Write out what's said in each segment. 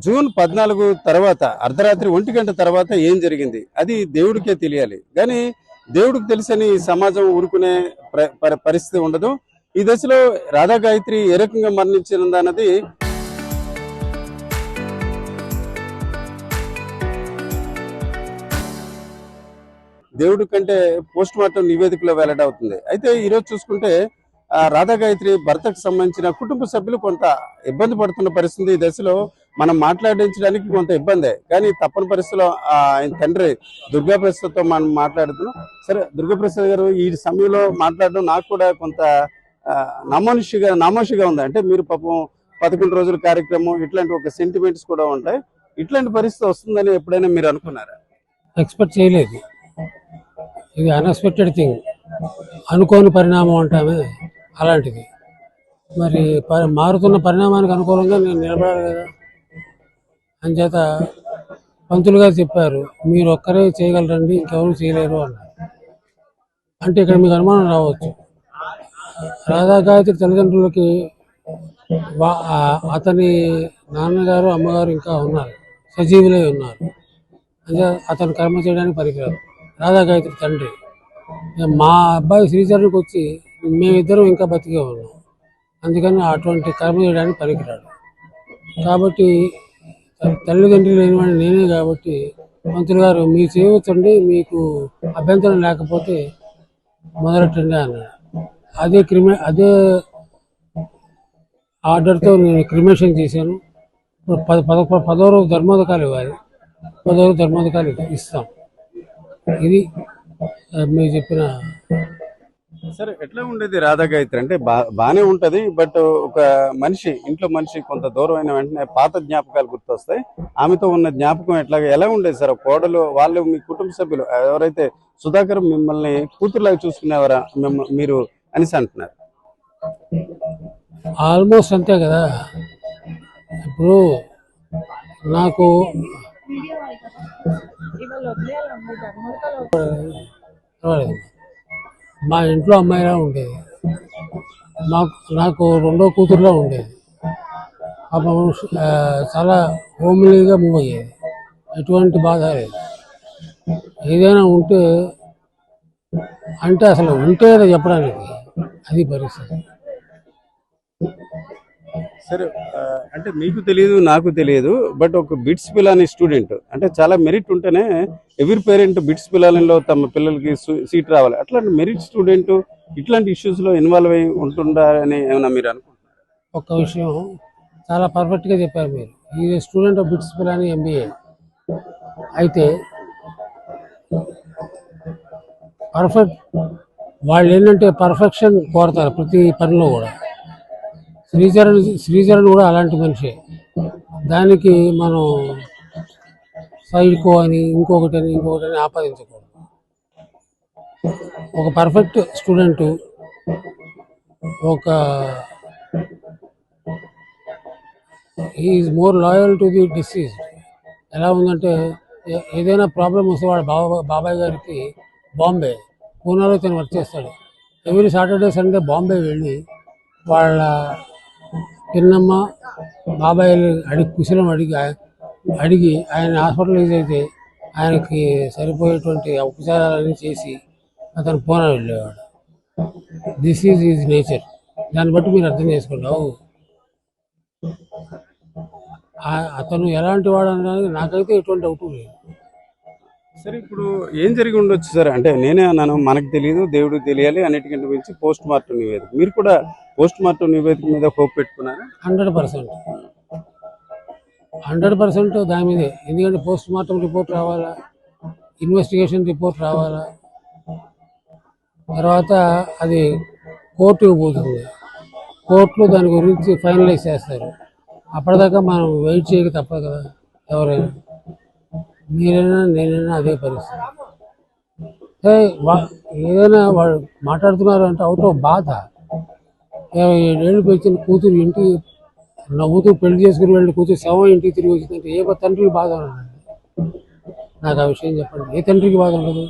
June 14 తర్వాత అర్ధరాత్రి 1 గంట తర్వాత ఏం జరిగింది అది దేవుడికే తెలియాలి. కానీ దేవుడికి తెలిసని ఈ సమాజం ఊరుకునే పరిస్థితి ఉండదు. ఈ దశలో రాధా గాయత్రి ఏ రకంగా మరణించిందన్నది దేవుడి కంటే పోస్ట్ మార్టం నివేదికలో వెల్లడవుతుంది. అయితే ఈరోజు చూసుకుంటే రాధా గాయత్రి భర్తకు సంబంధించిన కుటుంబ సభ్యులు కొంత ఇబ్బంది పడుతున్న పరిస్థితి. ఈ దశలో మనం మాట్లాడించడానికి కొంత ఇబ్బందే, కానీ తప్పని పరిస్థితిలో ఆయన తండ్రి దుర్గాప్రసాద్తో మనం మాట్లాడుతున్నాం. సరే దుర్గాప్రసాద్ గారు, ఈ సమయంలో మాట్లాడడం నాకు కూడా కొంత నామోషిగా ఉంది. అంటే మీరు పాపం 11 రోజుల కార్యక్రమం, ఇట్లాంటి ఒక సెంటిమెంట్స్ కూడా ఉంటాయి. ఇట్లాంటి పరిస్థితి వస్తుందని ఎప్పుడైనా మీరు అనుకున్నారా? ఎక్స్పెక్ట్ చేయలేదు. ఇది అన్ఎక్స్పెక్టెడ్ థింగ్, అనుకోని పరిణామం అంటామే అలాంటిది. మరి మారుతున్న పరిణామానికి అనుకూలంగా నేను నిలబడాలి కదా. అంచేత పంతులు గారు చెప్పారు, మీరు ఒక్కరే చేయగలరండి, ఇంకెవరు చేయలేరు అన్నారు. అంటే ఇక్కడ మీకు అనుమానం రావచ్చు, రాధా గాయత్రి తల్లిదండ్రులకి అతని నాన్నగారు అమ్మగారు ఇంకా ఉన్నారు, సజీవులై ఉన్నారు. అంటే అతను కర్మ చేయడానికి పనికిరాదు. రాధా గాయత్రి తండ్రి మా అబ్బాయి శ్రీచరణ్కి వచ్చి మేమిద్దరం ఇంకా బతికే ఉన్నాం, అందుకని అటువంటి కర్మ చేయడానికి పనికిరాడు. కాబట్టి తల్లిదండ్రులు లేనివాడిని నేనే కాబట్టి మంత్రులు గారు మీరు చేయవచ్చండి, మీకు అభ్యంతరం లేకపోతే మొదలెట్టండి అన్నాడు. అదే ఆర్డర్తో నేను క్రిమేషన్ చేశాను. ఇప్పుడు 10వ రోజు ధర్మోదకాలు ఇవ్వాలి, 10వ రోజు ధర్మోదకాలు ఇస్తాం. ఇది మీరు చెప్పిన. సరే, ఎట్లా ఉండేది రాధా గాయత్రి అంటే? బానే ఉంటది, బట్ ఒక మనిషి, ఇంట్లో మనిషి కొంత దూరం అయిన వెంటనే పాత జ్ఞాపకాలు గుర్తొస్తాయి. ఆమెతో ఉన్న జ్ఞాపకం ఎలా ఉండేది సార్? కోడలు వాళ్ళు, మీ కుటుంబ సభ్యులు ఎవరైతే సుధాకర్ మిమ్మల్ని కూతురులాగా చూసుకునేవారా మీరు అనేసి అంటున్నారు? ఆల్మోస్ట్ అంతే కదా. ఇప్పుడు నాకు మా ఇంట్లో అమ్మాయిలా ఉండేది, నాకు రెండో కూతురులా ఉండేది. చాలా హోమ్లీగా మూవ్ అయ్యేది, ఎటువంటి బాధ లేదు. ఏదైనా ఉంటే అంటే అసలు ఉంటే చెప్పడానికి, అది పరిస్థితి. సరే, అంటే మీకు తెలియదు, నాకు తెలియదు, బట్ ఒక బిట్స్ పిలాని స్టూడెంట్ అంటే చాలా మెరిట్ ఉంటేనే ఎవరి పేరెంట్ బిట్స్ పిలాలలో తమ పిల్లలకి సీట్ రావాలి. అట్లాంటి మెరిట్ స్టూడెంట్ ఇట్లాంటి ఇష్యూస్ లో ఇన్వాల్వ్ అయి ఉంటుండాలని ఏమైనా మీరు అనుకుంటున్నారు? ఒక్క విషయం చాలా పర్ఫెక్ట్గా చెప్పారు మీరు. ఈ student of bits Pilani MBA. అయితే వాళ్ళు ఏంటంటే పర్ఫెక్షన్ కోరతారు ప్రతి పనిలో కూడా. శ్రీచరణ్ కూడా అలాంటి మనిషే. దానికి మనం సైడ్కో అని ఇంకొకటి ఆపాదించకూడదు. ఒక perfect student is more loyal to the disease. ఎలా ఉందంటే, ఏదైనా ప్రాబ్లం వస్తే వాళ్ళ బాబాయ్ గారికి పూనాలో తను వర్క్ చేస్తాడు. ఎవ్రీ సాటర్డే సండే బాంబే వెళ్ళి వాళ్ళ పిన్నమ్మ బాబాయ్ కుశలం అడిగి ఆయన హాస్పిటలైజ్ అయితే ఆయనకి సరిపోయేటువంటి ఉపచారాలన్నీ చేసి అతను పూనా వెళ్ళేవాడు. This is nature. దాన్ని బట్టి మీరు అర్థం చేసుకుంటావు అతను ఎలాంటి వాడు అనడానికి నాకైతే ఎటువంటి డౌట్ లేదు. సరే, ఇప్పుడు ఏం జరిగి ఉండొచ్చు సార్? అంటే నేనే అన్నాను, మనకు తెలియదు, దేవుడికి తెలియాలి, అన్నిటికంటే మించి పోస్ట్ మార్టం నివేదిక. మీరు కూడా పోస్ట్ మార్టం నివేదిక మీద హోప్ పెట్టుకున్నారా? 100% దాని మీదే. ఎందుకంటే పోస్ట్ మార్టం రిపోర్ట్ రావాలా, ఇన్వెస్టిగేషన్ రిపోర్ట్ రావాలా, తర్వాత అది కోర్టుకు పోతుంది, కోర్టులో దాని గురించి ఫైనలైజ్ చేస్తారు. అప్పటిదాకా మనం వెయిట్ చేయక తప్పదు కదా. ఎవరైనా, మీరైనా నేనైనా అదే పరిస్థితి. ఏదైనా వాళ్ళు మాట్లాడుతున్నారు అంటే అవుట్ ఆఫ్ బాధ. 27 ఏళ్ళు పెంచిన కూతురు ఇంటికి నవ్వుతూ పెళ్లి చేసుకుని వెళ్ళి కూతురు శవం ఇంటికి తిరిగి వచ్చిందంటే ఏ తండ్రికి బాధ ఉండదు? నాకు ఆ విషయం చెప్పండి, ఏ తండ్రికి బాధ ఉండదు?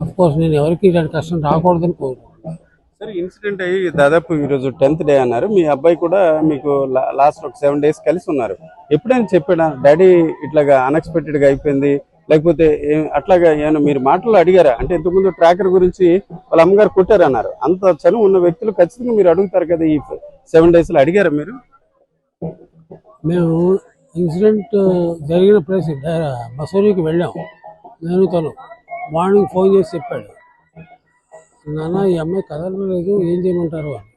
అఫ్కోర్స్ నేను ఎవరికి ఇలాంటి కష్టం రాకూడదని కోరుకుంటున్నాను. సరే, ఇన్సిడెంట్ అయ్యి దాదాపు ఈరోజు 10th డే అన్నారు. మీ అబ్బాయి కూడా మీకు లాస్ట్ ఒక 7 days కలిసి ఉన్నారు. ఎప్పుడైనా చెప్పాడా డాడీ ఇట్లాగా అన్ఎక్స్పెక్టెడ్ గా అయిపోయింది, లేకపోతే అట్లాగా ఏమైనా మీరు మాటలు అడిగారా? అంటే ఇంతకుముందు ట్రాకర్ గురించి వాళ్ళ అమ్మగారు కొట్టారన్నారు. అంత చనువు ఉన్న వ్యక్తులు ఖచ్చితంగా మీరు అడుగుతారు కదా, ఈ 7 days లో అడిగారా మీరు? మేము ఇన్సిడెంట్ జరిగిన ప్లేస్ మసూరికి వెళ్ళాం. నేను తను మార్నింగ్ ఫోన్ చేసి చెప్పాడు, నాన్న ఈ అమ్మాయి కదలలేదు, ఏం చేయమంటారు అని.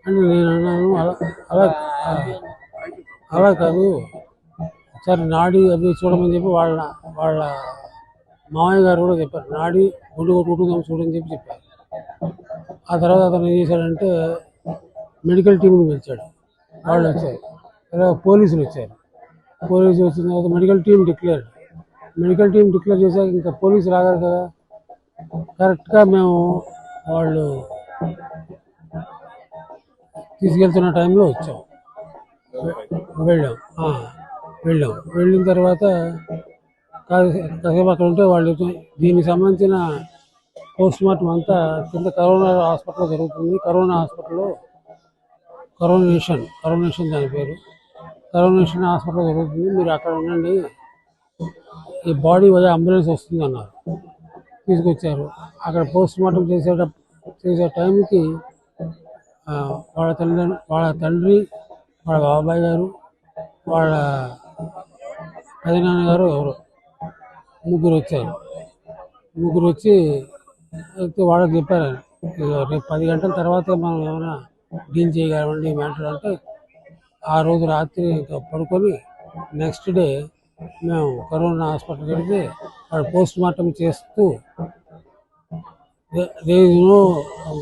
అంటే నేను అన్నాను, అలా అలా అలా కాదు, సరే నాడి అది చూడమని చెప్పి వాళ్ళ మామయ్య గారు కూడా చెప్పారు, నాడి గుండు కొట్టుకుంటుందాం చూడని చెప్పి చెప్పారు. ఆ తర్వాత అతను ఏం చేశాడంటే మెడికల్ టీంని పిలిచాడు. వాళ్ళు వచ్చారు, తర్వాత పోలీసులు వచ్చారు. పోలీసులు వచ్చిన తర్వాత మెడికల్ టీం డిక్లేర్ చేశాక ఇంకా పోలీసులు రాగారు కదా. కరెక్ట్గా మేము వాళ్ళు తీసుకెళ్తున్న టైంలో వచ్చాం. వెళ్ళాం వెళ్ళిన తర్వాత కాసేపు అక్కడ ఉంటే వాళ్ళు దీనికి సంబంధించిన పోస్ట్ మార్టం అంతా కింద కరోనా హాస్పిటల్లో జరుగుతుంది. కరోనా హాస్పిటల్లో కరోనేషన్ దాని పేరు, కరోనేషన్ హాస్పిటల్లో జరుగుతుంది, మీరు అక్కడ ఉండండి, ఈ బాడీ వల్ల అంబులెన్స్ వస్తుంది అన్నారు. తీసుకొచ్చారు. అక్కడ పోస్ట్ మార్టం చేసే టైంకి వాళ్ళ తండ్రి, వాళ్ళ బాబాయ్ గారు, వాళ్ళ పెదనాన్నగారు ఎవరు ముగ్గురు వచ్చి అయితే వాళ్ళకి చెప్పారు, రేపు 10 గంటల తర్వాత మనం ఏమైనా డీల్ చేయగలమండి మ్యాటర్ అంటే, ఆ రోజు రాత్రి ఇంకా పడుకొని నెక్స్ట్ డే మేము కరోనా హాస్పిటల్కి వెళ్తే వాళ్ళు పోస్ట్ మార్టం చేస్తూ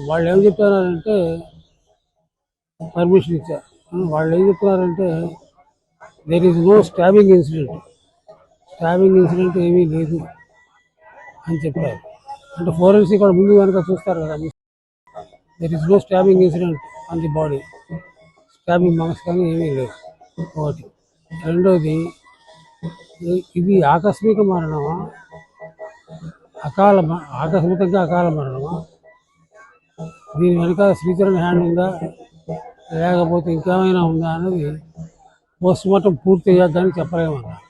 వాళ్ళు ఏం చెప్పారంటే పర్మిషన్ ఇచ్చారు. వాళ్ళు ఏం చెప్తున్నారంటే there is no stabbing incident ఏమీ లేదు అని చెప్పారు. అంటే ఫోరెన్సిక్ కూడా ముందు కనుక చూస్తారు కదా, there is no stabbing incident on the body, stabbing marks కానీ ఏమీ లేవు. ఒకటి. రెండోది, ఇది ఆకస్మిక మరణమా, ఆకస్మికంగా అకాల మరణమా, దీని వెనుక శ్రీచరణ్ హ్యాండ్ ఉందా లేకపోతే ఇంకేమైనా ఉందా అనేది పోస్ట్ మార్టం పూర్తి అయ్యాక కానీ చెప్పలేమన్నారు.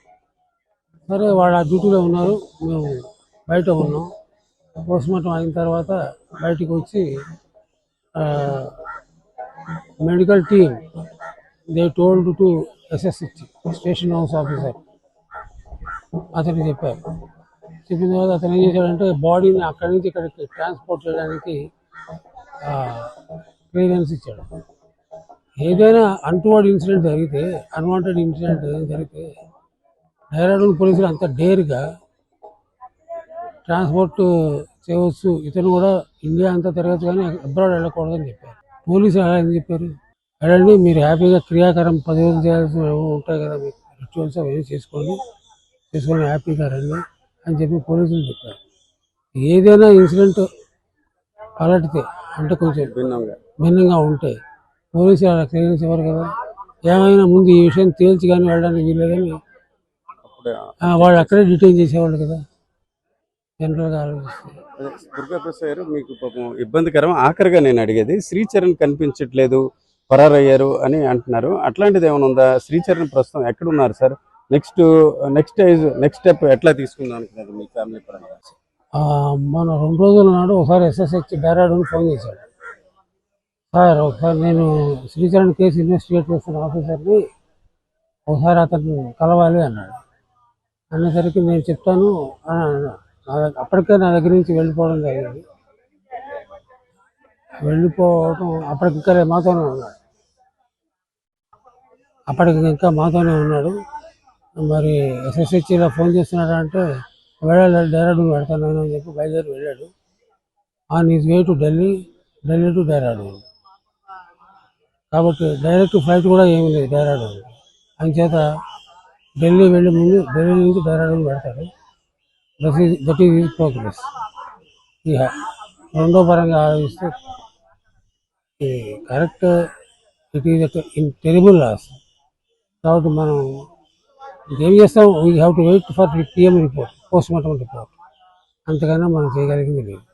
సరే, వాళ్ళ డ్యూటీలో ఉన్నారు, మేము బయట ఉన్నాం. పోస్ట్ మార్టం అయిన తర్వాత బయటికి వచ్చి medical team they told to SSH station house officer అతనికి చెప్పారు. చెప్పిన తర్వాత అతను ఏం చేశాడంటే బాడీని అక్కడి నుంచి ఇక్కడికి ట్రాన్స్పోర్ట్ చేయడానికి క్లియరెన్స్ ఇచ్చాడు. ఏదైనా అన్వాంటెడ్ ఇన్సిడెంట్ జరిగితే డైరెక్ట్ పోలీసులు అంత డేర్గా ట్రాన్స్పోర్ట్ చేయవచ్చు, ఇతను కూడా ఇండియా అంతా తిరగచ్చు కానీ అబ్రాడ్ వెళ్ళకూడదని చెప్పారు. పోలీసులు అలా ఏం చెప్పారు, వెళ్ళండి, మీరు హ్యాపీగా క్రియాకరం 10 రోజులు చేయాల్సిన ఉంటాయి కదా, మీకు రిచువల్స్ అవి చేసుకొని హ్యాపీగా రండి అని చెప్పి పోలీసులు చెప్పారు. ఏదైనా ఇన్సిడెంట్ పలటితే అంటే కొంచెం భిన్నంగా ఉంటే పోలీసులు అలా క్లియరెన్స్ ఇవ్వరు కదా. ఏమైనా ముందు ఈ విషయం తేల్చి కానీ వెళ్ళడానికి వీల్లేదని వాళ్ళు అక్కడే డిటైన్ చేసేవాళ్ళు కదా జనరల్గా ఆలోచిస్తే. దుర్గాప్రసాద్ గారు, మీకు పాపం ఇబ్బందికరం. ఆఖరిగా నేను అడిగేది, శ్రీచరణ్ కనిపించట్లేదు, పరారయ్యారు అని అంటున్నారు. అట్లాంటిది ఏమైనా ఉందా? శ్రీచరణ్ ప్రస్తుతం ఎక్కడున్నారు సార్? నెక్స్ట్ స్టెప్ ఎట్లా తీసుకుందాం అనుకున్నారు మీ ఫ్యామిలీ పరంగా? మన 2 రోజుల నాడు ఒకసారి SSH డైరెక్ట్ ఫోన్ చేశాడు, సార్ ఒకసారి నేను శ్రీచరణ్ కేసు ఇన్వెస్టిగేట్ చేస్తున్న ఆఫీసర్ని ఒకసారి అతను కలవాలి అన్నాడు. అనేసరికి నేను చెప్తాను అని అన్నాడు. అప్పటికే నా దగ్గర నుంచి వెళ్ళిపోవడం జరిగింది. అప్పటికి ఇంకా మాతోనే ఉన్నాడు. మరి SSHలో ఫోన్ చేస్తున్నాడు అంటే వెళ్ళాలి, డైరెక్ట్ పెడతాను అని చెప్పి బయలుదేరి వెళ్ళాడు. On is way to Delhi to direct. కాబట్టి డైరెక్ట్ ఫ్లైట్ కూడా ఏమీ లేదు, డైరెక్ట్. అంచేత ఢిల్లీ వెళ్ళే ముందు ఢిల్లీ నుంచి డైరెక్ట్ పెడతాడు. That is progress. ఇక రెండో పరంగా ఆలోచిస్తే correct, it is terrible loss. కాబట్టి మనం ఏం చేస్తాం, we have to wait for PM report, post mortem report. అంతకన్నా మనం చేయగలిగింది లేదు.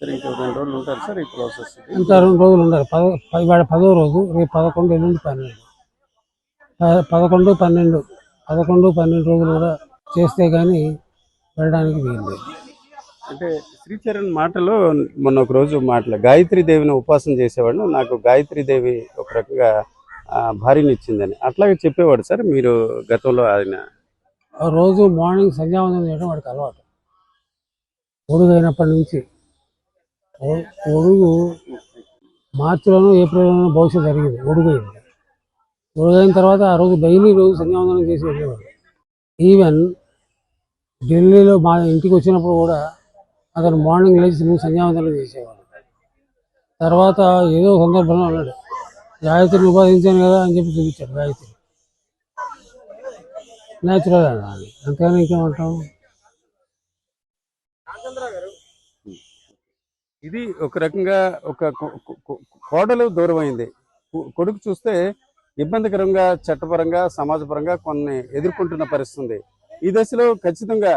సరే ఇంకో 2 రోజులు ఉంటారు సార్ ఈ ప్రాసెస్. ఇంకా 2 రోజులు ఉండాలి. ఇవాళ 10వ రోజు, రేపు 11, ఎల్లుండి 12. 11, 12 రోజులు కూడా చేస్తే కానీ వెళ్ళడానికి వీలు లేదు. అంటే శ్రీచరణ్ మాటలో మొన్న ఒక రోజు గాయత్రి దేవిని ఉపాసన చేసేవాడు, నాకు గాయత్రి దేవి ఒక రకంగా భార్యని ఇచ్చిందని అట్లాగే చెప్పేవాడు సార్. మీరు గతంలో ఆయన ఆ రోజు మార్నింగ్ సంధ్యావందనం చేయడం వాడికి అలవాటు. ఒడుగు అయినప్పటి నుంచి ఒడుగు మార్చిలోనూ ఏప్రిల్లోనూ బహుశా జరిగింది. ఒడుగైంది. ఒడుగైన తర్వాత ఆ రోజు డైలీ రోజు సంధ్యావందనం చేసి వెళ్ళేవాడు. ఈవెన్ ఢిల్లీలో మా ఇంటికి వచ్చినప్పుడు కూడా అతను మార్నింగ్ లేచి ముందు సంధ్యావందనం చేసేవాడు. తర్వాత ఏదో సందర్భంలో అన్నాడు, గాయత్రిని ఉపాసించాను కదా అని చెప్పి చూపించాడు. గాయత్రి న్యాచురల్ అన్నాడు, అంతేగాని ఇంకేమంటాం. ఇది ఒక రకంగా ఒక కోడలు దూరం అయింది, కొడుకు చూస్తే ఇబ్బందికరంగా చట్టపరంగా సమాజపరంగా కొన్ని ఎదుర్కొంటున్న పరిస్థితి. ఈ దశలో ఖచ్చితంగా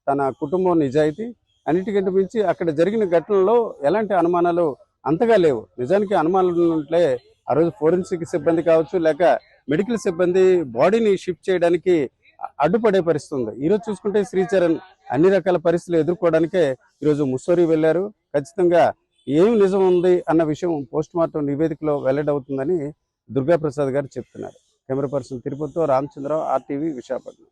తన కుటుంబం నిజాయితీ అన్నిటికంటే మించి అక్కడ జరిగిన ఘటనలో ఎలాంటి అనుమానాలు అంతగా లేవు. నిజానికి అనుమానాలు ఉంటే ఆ రోజు ఫోరెన్సిక్ సిబ్బంది కావచ్చు, లేక మెడికల్ సిబ్బంది బాడీని షిఫ్ట్ చేయడానికి అడ్డుపడే పరిస్థితి ఉంది. ఈరోజు చూసుకుంటే శ్రీచరణ్ అన్ని రకాల పరిస్థితులు ఎదుర్కోవడానికే ఈరోజు ముస్సోరీ వెళ్ళారు. ఖచ్చితంగా ఏం నిజం ఉంది అన్న విషయం పోస్ట్ మార్టం నివేదికలో వెల్లడవుతుందని దుర్గాప్రసాద్ గారు చెప్తున్నారు. కెమెరా పర్సన్ తిరుపతితో రామచంద్రరావు, RTV, విశాఖపట్నం.